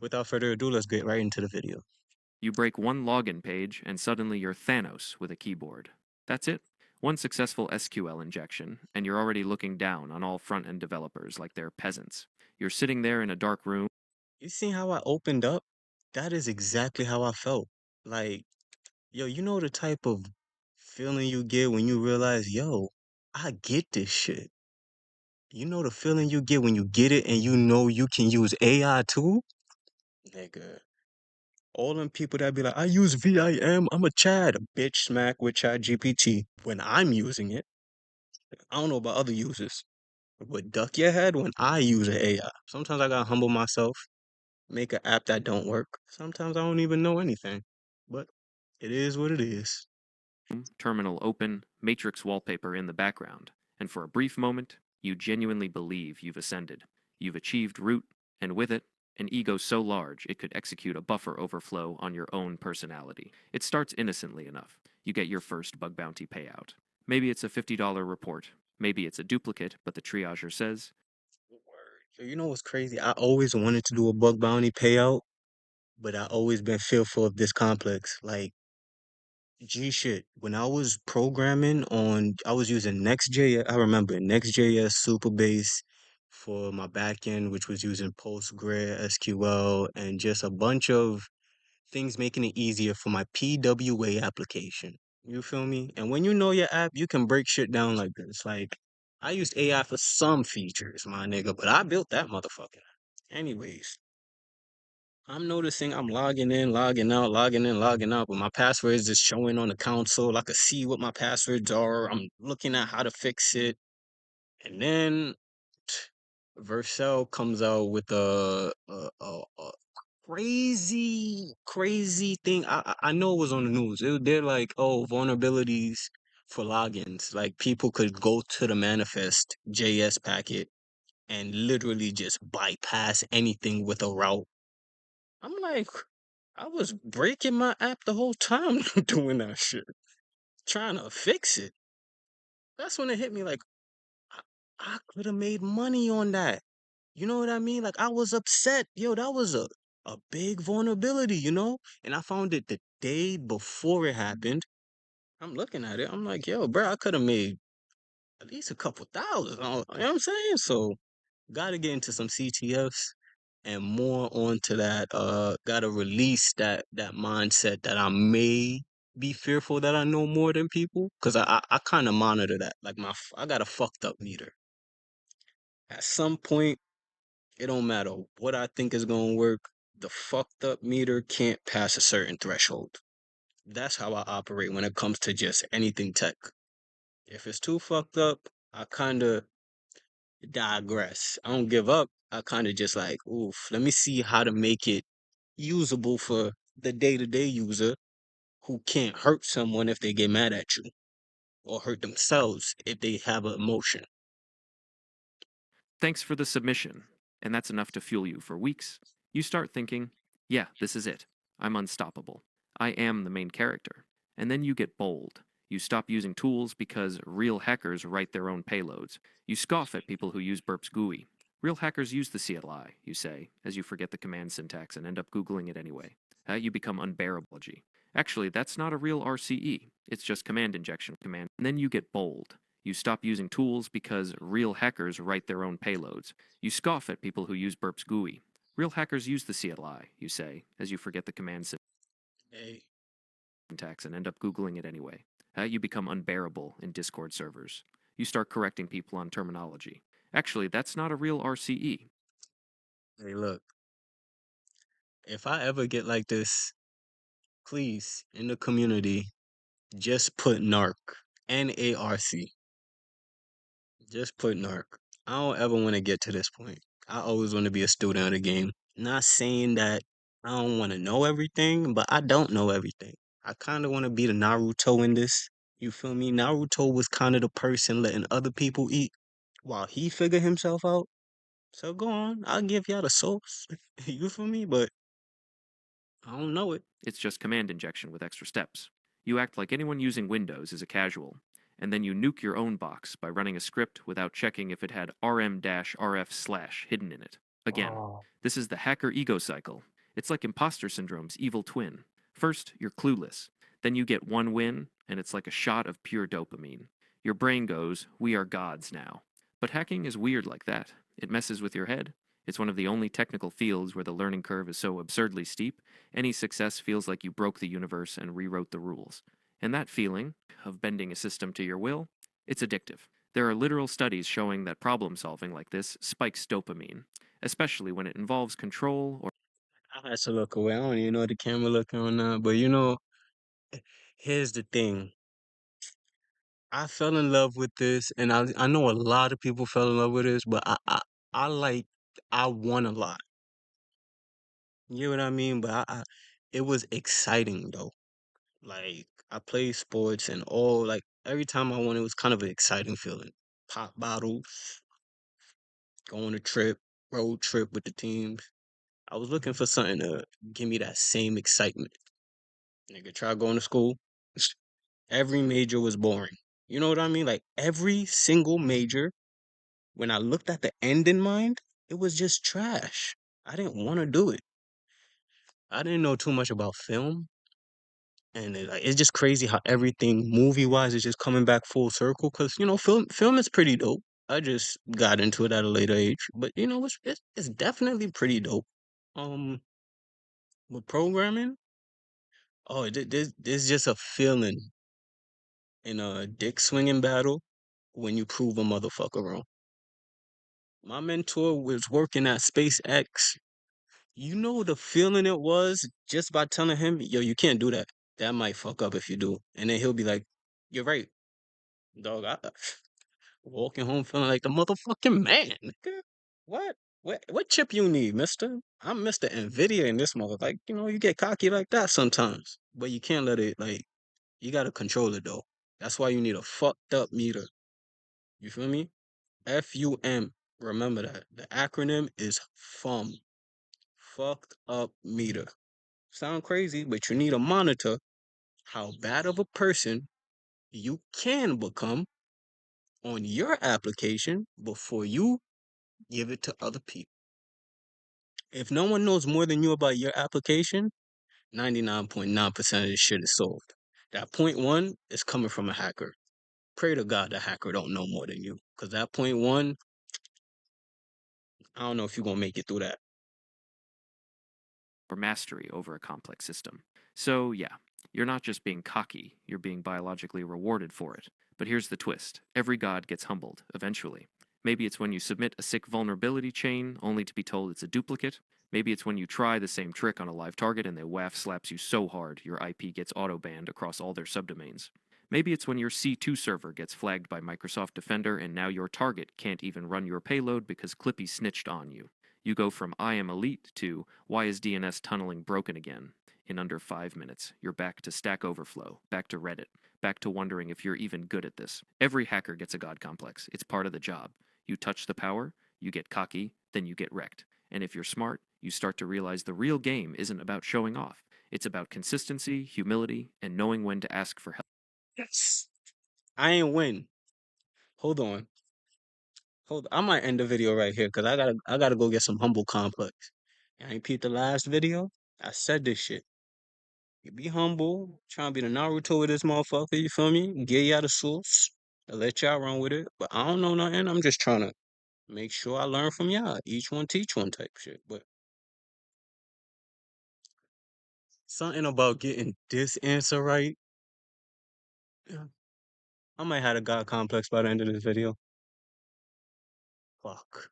Without further ado, let's get right into the video. You break one login page, and suddenly you're Thanos with a keyboard. That's it. One successful SQL injection, and you're already looking down on all front end developers like they're peasants. You're sitting there in a dark room. You seen how I opened up? That is exactly how I felt. Like, yo, you know the type of feeling you get when you realize, yo, I get this shit. You know the feeling you get when you get it and you know you can use AI too? Nigga. All them people that be like, I use VIM, I'm a Chad. Bitch smack with Chat GPT when I'm using it. I don't know about other users. But duck your head when I use an AI. Sometimes I gotta humble myself, make an app that don't work. Sometimes I don't even know anything. But it is what it is. Terminal open, matrix wallpaper in the background, and for a brief moment, you genuinely believe you've ascended. You've achieved root, and with it, an ego so large it could execute a buffer overflow on your own personality. It starts innocently enough. You get your first bug bounty payout. Maybe it's a $50 report. Maybe it's a duplicate, but the triager says, So you know what's crazy? I always wanted to do a bug bounty payout, but I always been fearful of this complex. Like G shit. When I was programming on, I was using Next.js. I remember Next.js Superbase for my backend, which was using Postgre, SQL, and just a bunch of things making it easier for my PWA application. You feel me? And when you know your app, you can break shit down like this. Like, I used AI for some features, my nigga, but I built that motherfucker. Anyways, I'm noticing I'm logging in, logging out, logging in, logging out, but my passwords is showing on the console. I can see what my passwords are. I'm looking at how to fix it. And then Vercel comes out with a crazy thing. I know it was on the news. They're like, oh, vulnerabilities for logins. Like people could go to the manifest JS packet and literally just bypass anything with a route. I'm like, I was breaking my app the whole time doing that shit, trying to fix it. That's when it hit me like, I, I could have made money on that. You know what I mean? Like I was upset. Yo, that was a big vulnerability, you know? And I found it the day before it happened. I'm looking at it. I'm like, yo, bro, I could have made at least a couple thousand. You know what I'm saying? So gotta get into some CTFs and more onto that. Gotta release that mindset that I may be fearful that I know more than people. Cause I kind of monitor that. Like I got a fucked up meter. At some point, it don't matter what I think is gonna work. The fucked up meter can't pass a certain threshold. That's how I operate when it comes to just anything tech. If it's too fucked up, I kind of digress. I don't give up. I kind of just like, oof, let me see how to make it usable for the day to day user who can't hurt someone if they get mad at you or hurt themselves if they have an emotion. thanks for the submission. And that's enough to fuel you for weeks. You start thinking, yeah, this is it. I'm unstoppable. I am the main character. And then you get bold. You stop using tools because real hackers write their own payloads. You scoff at people who use Burp's GUI. Real hackers use the CLI, you say, as you forget the command syntax and end up Googling it anyway. You become unbearable. Actually, that's not a real RCE. It's just command injection command. And then you get bold. You stop using tools because real hackers write their own payloads. You scoff at people who use Burp's GUI. Real hackers use the CLI, you say, as you forget the command Hey, syntax and end up Googling it anyway. You become unbearable in Discord servers. You start correcting people on terminology. Actually, that's not a real RCE. hey, look, if I ever get like this, please, in the community, just put NARC, NARC. Just put NARC. I don't ever want to get to this point. I always want to be a student of the game. Not saying that I don't want to know everything, but I don't know everything. I kind of want to be the Naruto in this. You feel me? Naruto was kind of the person letting other people eat while he figured himself out. So go on, I'll give y'all the source. You feel me? But I don't know it. It's just command injection with extra steps. You act like anyone using Windows is a casual, and then you nuke your own box by running a script without checking if it had rm-rf/ hidden in it. Again, Oh, this is the hacker ego cycle. It's like imposter syndrome's evil twin. First, you're clueless. Then you get one win, and it's like a shot of pure dopamine. Your brain goes, "We are gods now." But hacking is weird like that. It messes with your head. It's one of the only technical fields where the learning curve is so absurdly steep, any success feels like you broke the universe and rewrote the rules. And that feeling, of bending a system to your will, it's addictive. There are literal studies showing that problem solving like this spikes dopamine, especially when it involves control or I had to look away. I don't even know the camera looking on now. But here's the thing. I fell in love with this, and I know a lot of people fell in love with this, but I like I won a lot. You know what I mean? But it was exciting though. Like I played sports and all like every time I won, it was kind of an exciting feeling. Pop bottles, go on a trip, road trip with the teams. I was looking for something to give me that same excitement. Nigga, try going to school. Every major was boring. You know what I mean? Like every single major, when I looked at the end in mind, it was just trash. I didn't want to do it. I didn't know too much about film, and it's just crazy how everything movie wise is just coming back full circle. Cause film is pretty dope. I just got into it at a later age, but it's definitely pretty dope. Um, with programming, oh, there's just a feeling in a dick swinging battle when you prove a motherfucker wrong. My mentor was working at SpaceX. You know the feeling it was just by telling him, yo, you can't do that. That might fuck up if you do. And then he'll be like, you're right, dog. Walking home feeling like the motherfucking man. Nigga. What? What chip you need, mister? I'm Mr. Nvidia in this mother. Like, you get cocky like that sometimes. But you can't let it, like, you gotta control it though. That's why you need a fucked up meter. You feel me? FUM. Remember that. The acronym is FUM. Fucked up meter. Sound crazy, but you need a monitor how bad of a person you can become on your application before you give it to other people. If no one knows more than you about your application, 99.9% of this shit is solved. That point one is coming from a hacker. Pray to God the hacker don't know more than you. Cause that point one, I don't know if you're gonna make it through that. mastery over a complex system. So, yeah, you're not just being cocky, you're being biologically rewarded for it. But here's the twist: every god gets humbled, eventually. Maybe it's when you submit a sick vulnerability chain only to be told it's a duplicate. Maybe it's when you try the same trick on a live target and they WAF slaps you so hard your IP gets auto banned across all their subdomains. Maybe it's when your C2 server gets flagged by Microsoft Defender and now your target can't even run your payload because Clippy snitched on you. You go from "I am elite" to "Why is DNS tunneling broken again?" In under 5 minutes. You're back to Stack Overflow, back to Reddit, back to wondering if you're even good at this. Every hacker gets a god complex. It's part of the job. You touch the power, you get cocky, then you get wrecked. And if you're smart, you start to realize the real game isn't about showing off. It's about consistency, humility, and knowing when to ask for help. Yes. I ain't win. Hold on. I might end the video right here because I gotta go get some humble complex. I ain't peeped the last video. I said this shit. You be humble, trying to be the Naruto with this motherfucker, you feel me? Get y'all the sauce. I let y'all run with it. But I don't know nothing. I'm just trying to make sure I learn from y'all. Each one teach one type shit. But something about getting this answer right. Yeah, I might have a god complex by the end of this video. Fuck.